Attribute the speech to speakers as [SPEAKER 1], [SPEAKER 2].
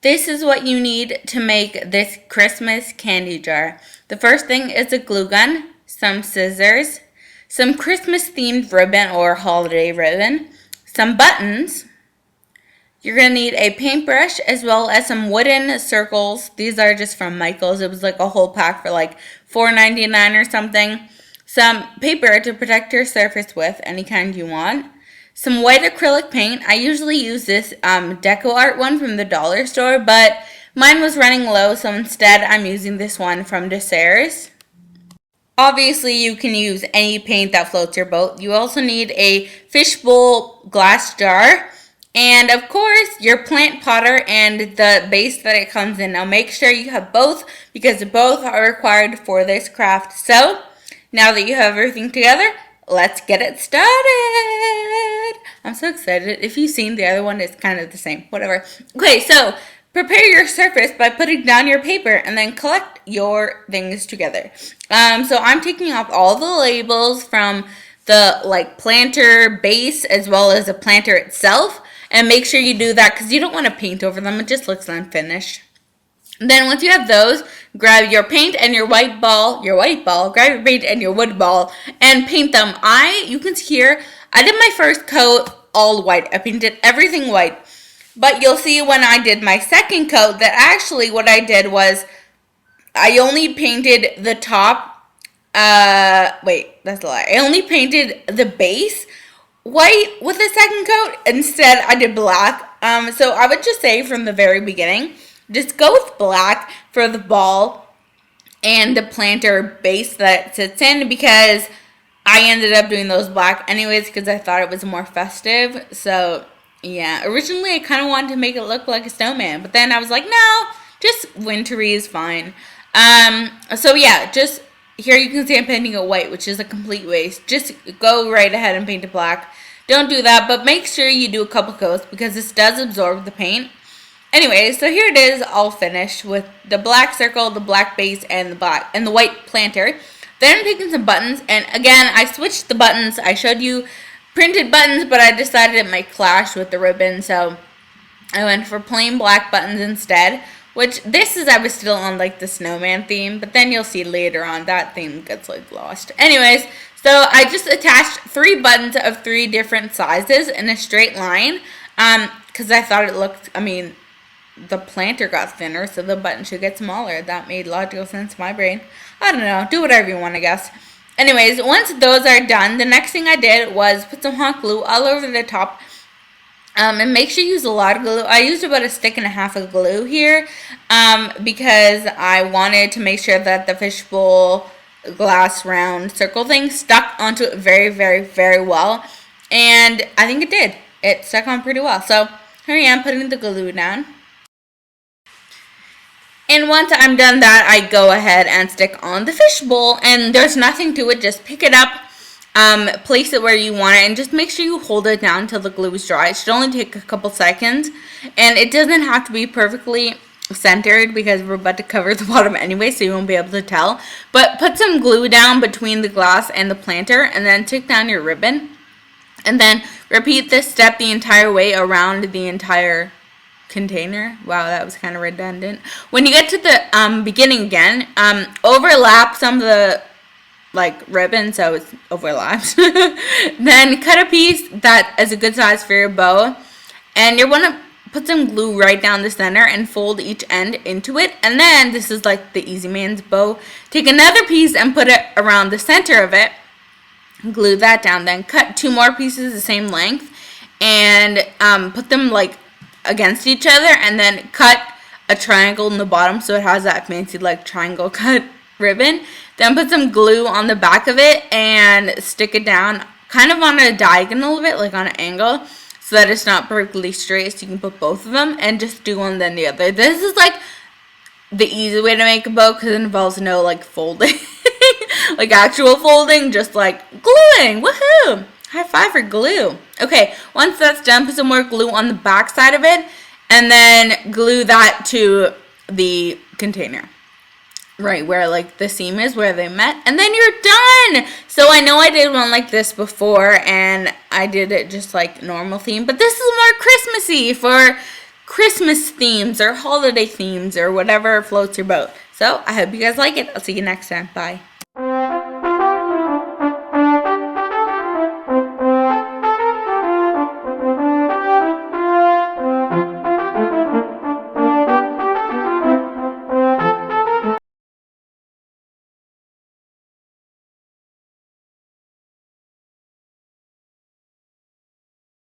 [SPEAKER 1] this is what you need to make this Christmas candy jar. The first thing is a glue gun, some scissors, some Christmas themed ribbon or holiday ribbon, some buttons. You're going to need a paintbrush as well as some wooden circles. These are just from Michael's. It was like a whole pack for like $4.99 or something. Some paper to protect your surface with, any kind you want. Some white acrylic paint. I usually use this Deco Art one from the dollar store, but mine was running low, so instead I'm using this one from Desserts. Obviously, you can use any paint that floats your boat. You also need a fishbowl glass jar. And of course, your plant potter and the base that it comes in. Now make sure you have both because both are required for this craft. So, now that you have everything together, let's get it started. I'm so excited. If you've seen the other one, it's kind of the same. Whatever. Okay, so prepare your surface by putting down your paper and then collect your things together. So I'm taking off all the labels from the planter base as well as the planter itself. And make sure you do that because you don't want to paint over them. It just looks unfinished. Then once you have those, grab your paint and your white ball, grab your paint and your wood ball, and paint them. You can see here, I did my first coat all white. I painted everything white. But you'll see when I did my second coat that actually what I did was I only painted the top, that's a lie. I only painted the base white with the second coat. Instead, I did black. So I would just say from the very beginning, just go with black for the ball and the planter base that it sits in because I ended up doing those black anyways because I thought it was more festive. So, yeah. Originally, I kind of wanted to make it look like a snowman, but then I was like, no, just wintry is fine. So, yeah, just here you can see I'm painting it white, which is a complete waste. Just go right ahead and paint it black. Don't do that, but make sure you do a couple coats because this does absorb the paint. Anyway, so here it is all finished with the black circle, the black base, and the white planter. Then I'm taking some buttons, and again, I switched the buttons. I showed you printed buttons, but I decided it might clash with the ribbon, so I went for plain black buttons instead. Which, I was still on, the snowman theme. But then you'll see later on, that theme gets, lost. Anyways, so I just attached 3 buttons of 3 different sizes in a straight line. Because I thought it looked, the planter got thinner, so the button should get smaller. That made logical sense in my brain. I don't know. Do whatever you want, I guess. Anyways, once those are done, the next thing I did was put some hot glue all over the top. And make sure you use a lot of glue. I used about 1.5 sticks of glue here because I wanted to make sure that the fishbowl glass round circle thing stuck onto it very, very, very well. And I think it did. It stuck on pretty well. So here I am putting the glue down. And once I'm done that, I go ahead and stick on the fishbowl. And there's nothing to it. Just pick it up. Place it where you want it and just make sure you hold it down until the glue is dry. It should only take a couple seconds and it doesn't have to be perfectly centered because we're about to cover the bottom anyway, so you won't be able to tell. But put some glue down between the glass and the planter and then stick down your ribbon and then repeat this step the entire way around the entire container. Wow, that was kind of redundant. When you get to the beginning again, overlap some of the ribbon so it's overlapped. Then cut a piece that is a good size for your bow and you want to put some glue right down the center and fold each end into it. And then this is the Easy Man's bow. Take another piece and put it around the center of it, glue that down, then cut 2 more pieces the same length and put them against each other and then cut a triangle in the bottom so it has that fancy triangle cut ribbon. Then put some glue on the back of it and stick it down kind of on a diagonal of it, on an angle, so that it's not perfectly straight, so you can put both of them and just do one then the other. This is the easy way to make a bow because it involves no folding, actual folding, just gluing. Woohoo! High five for glue. Okay, once that's done, put some more glue on the back side of it and then glue that to the container. Right where the seam is where they met, and then you're done. So I know I did one like this before and I did it just normal theme, but this is more Christmassy for Christmas themes or holiday themes or whatever floats your boat. So I hope you guys like it. I'll see you next time. Bye.